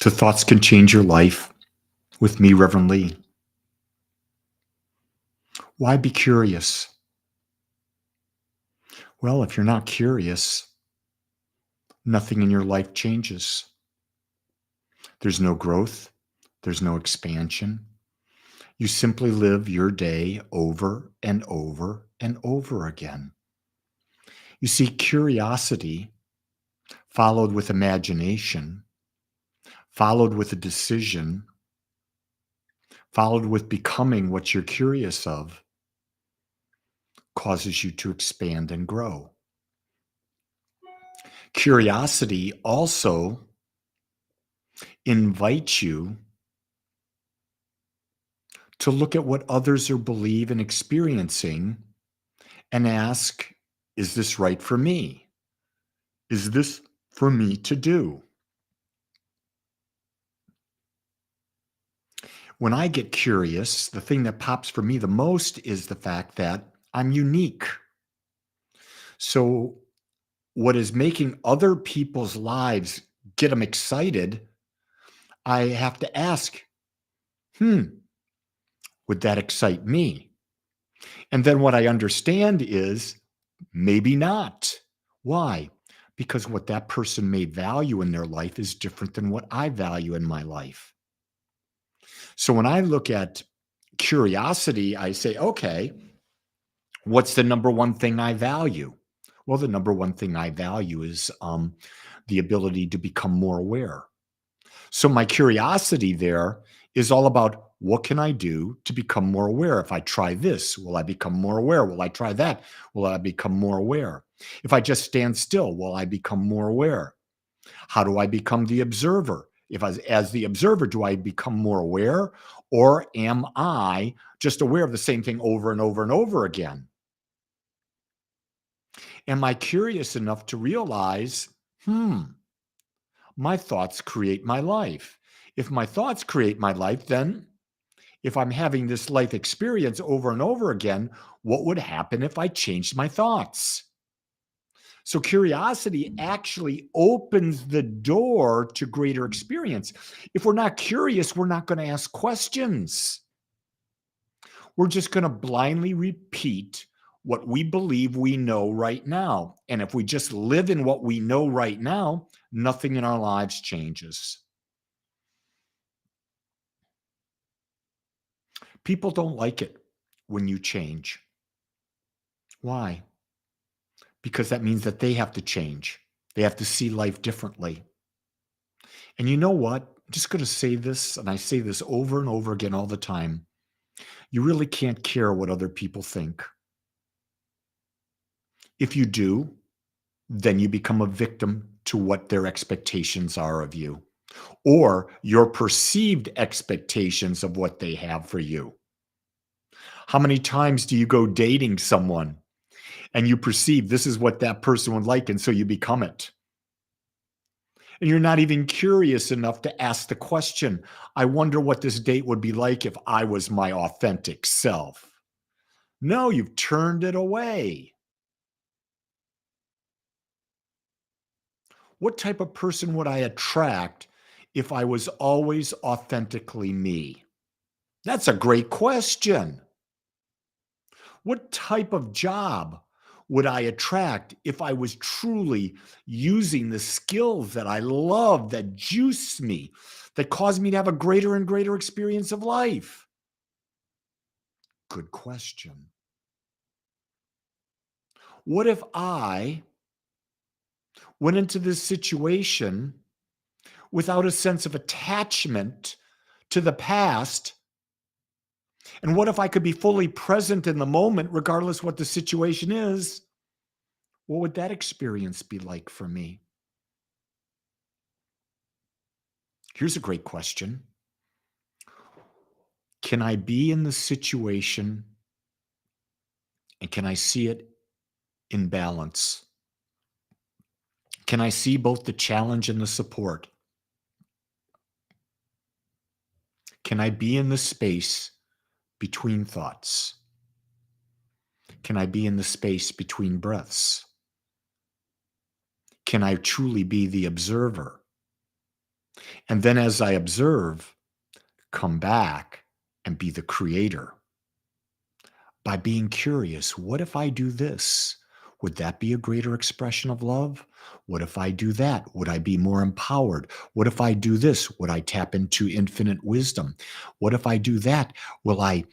To Thoughts Can Change Your Life with me, Reverend Lee. Why be curious? Well, if you're not curious, nothing in your life changes. There's no growth, there's no expansion. You simply live your day over and over and over again. You see, curiosity followed with imagination, followed with a decision, followed with becoming what you're curious of, causes you to expand and grow. Curiosity also invites you to look at what others are believe and experiencing and ask, is this right for me? Is this for me to do? When I get curious, the thing that pops for me the most is the fact that I'm unique. So, what is making other people's lives get them excited, I have to ask, would that excite me? And then what I understand is maybe not. Why? Because what that person may value in their life is different than what I value in my life. So when I look at curiosity, I say, okay, what's the number one thing I value? Well, the number one thing I value is the ability to become more aware. So my curiosity there is all about what can I do to become more aware? If I try this, will I become more aware? Will I try that? Will I become more aware? If I just stand still, will I become more aware? How do I become the observer? If as the observer, do I become more aware, or am I just aware of the same thing over and over and over again? Am I curious enough to realize, my thoughts create my life? If my thoughts create my life, then if I'm having this life experience over and over again, what would happen if I changed my thoughts? So curiosity actually opens the door to greater experience. If we're not curious, we're not going to ask questions. We're just going to blindly repeat what we believe we know right now. And if we just live in what we know right now, nothing in our lives changes. People don't like it when you change. Why? Because that means that they have to change. They have to see life differently. And you know what? I'm just going to say this, and I say this over and over again all the time. You really can't care what other people think. If you do, then you become a victim to what their expectations are of you, or your perceived expectations of what they have for you. How many times do you go dating someone and you perceive this is what that person would like, and so you become it? And you're not even curious enough to ask the question, I wonder what this date would be like if I was my authentic self. No, you've turned it away. What type of person would I attract if I was always authentically me? That's a great question. What type of job would I attract if I was truly using the skills that I love, that juice me, that cause me to have a greater and greater experience of life? Good question. What if I went into this situation without a sense of attachment to the past? And what if I could be fully present in the moment, regardless what the situation is? What would that experience be like for me? Here's a great question. Can I be in the situation and can I see it in balance? Can I see both the challenge and the support? Can I be in the space between thoughts? Can I be in the space between breaths? Can I truly be the observer? And then as I observe, come back and be the creator by being curious. What if I do this? Would that be a greater expression of love? What if I do that? Would I be more empowered? What if I do this? Would I tap into infinite wisdom? What if I do that? Will I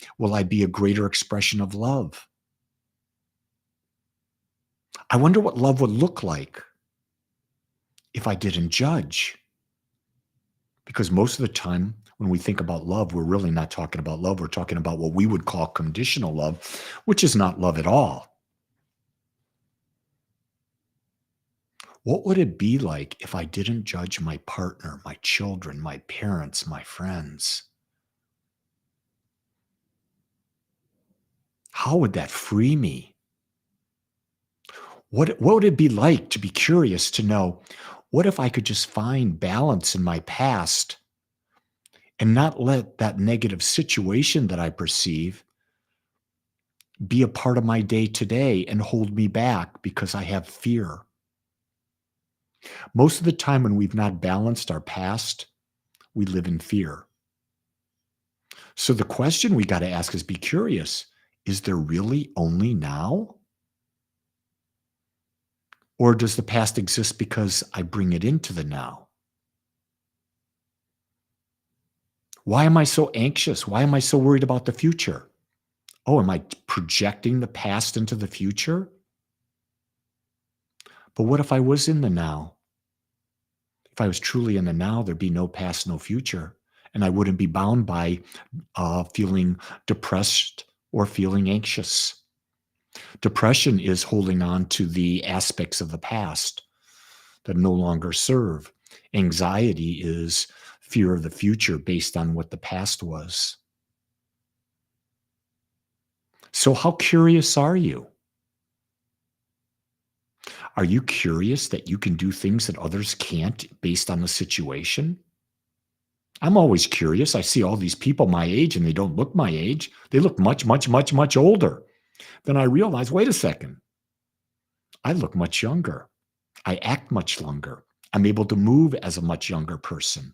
be a greater expression of love? I wonder what love would look like if I didn't judge. Because most of the time, when we think about love, we're really not talking about love. We're talking about what we would call conditional love, which is not love at all. What would it be like if I didn't judge my partner, my children, my parents, my friends? How would that free me? What would it be like to be curious to know, what if I could just find balance in my past and not let that negative situation that I perceive be a part of my day today and hold me back because I have fear? Most of the time, when we've not balanced our past, we live in fear. So the question we got to ask is, be curious. Is there really only now? Or does the past exist because I bring it into the now? Why am I so anxious? Why am I so worried about the future? Oh, am I projecting the past into the future? But what if I was in the now? If I was truly in the now, there'd be no past, no future. And I wouldn't be bound by feeling depressed or feeling anxious. Depression is holding on to the aspects of the past that no longer serve. Anxiety is fear of the future based on what the past was. So, how curious are you? Are you curious that you can do things that others can't based on the situation? I'm always curious. I see all these people my age and they don't look my age. They look much, much, much, much older. Then I realize, wait a second, I look much younger. I act much younger. I'm able to move as a much younger person.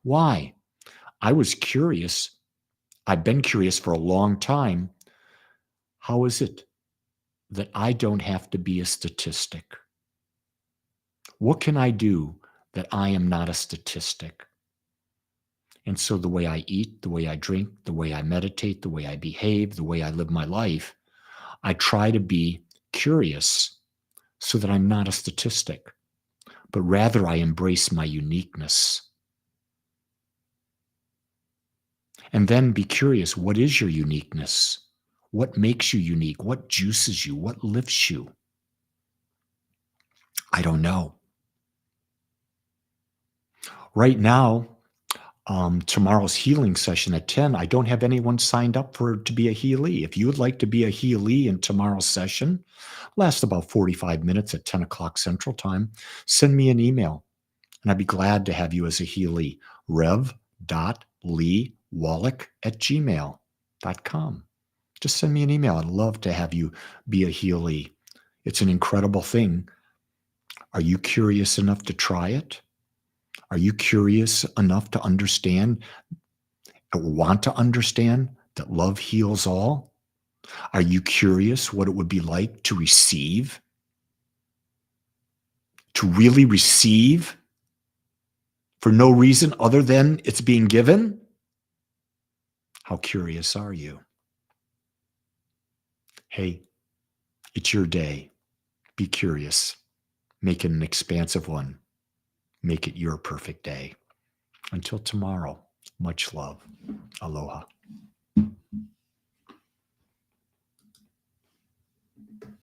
Why? I was curious. I've been curious for a long time. How is it that I don't have to be a statistic? What can I do that I am not a statistic? And so the way I eat, the way I drink, the way I meditate, the way I behave, the way I live my life, I try to be curious so that I'm not a statistic, but rather I embrace my uniqueness. And then be curious, what is your uniqueness? What makes you unique? What juices you? What lifts you? I don't know. Right now, tomorrow's healing session at 10, I don't have anyone signed up for to be a healee. If you would like to be a healee in tomorrow's session, lasts about 45 minutes at 10 o'clock Central Time, send me an email, and I'd be glad to have you as a healee. rev.leewallach@gmail.com. Just send me an email. I'd love to have you be a healee. It's an incredible thing. Are you curious enough to try it? Are you curious enough to understand or want to understand that love heals all? Are you curious what it would be like to receive? To really receive for no reason other than it's being given? How curious are you? Hey, it's your day. Be curious. Make it an expansive one. Make it your perfect day. Until tomorrow, much love. Aloha.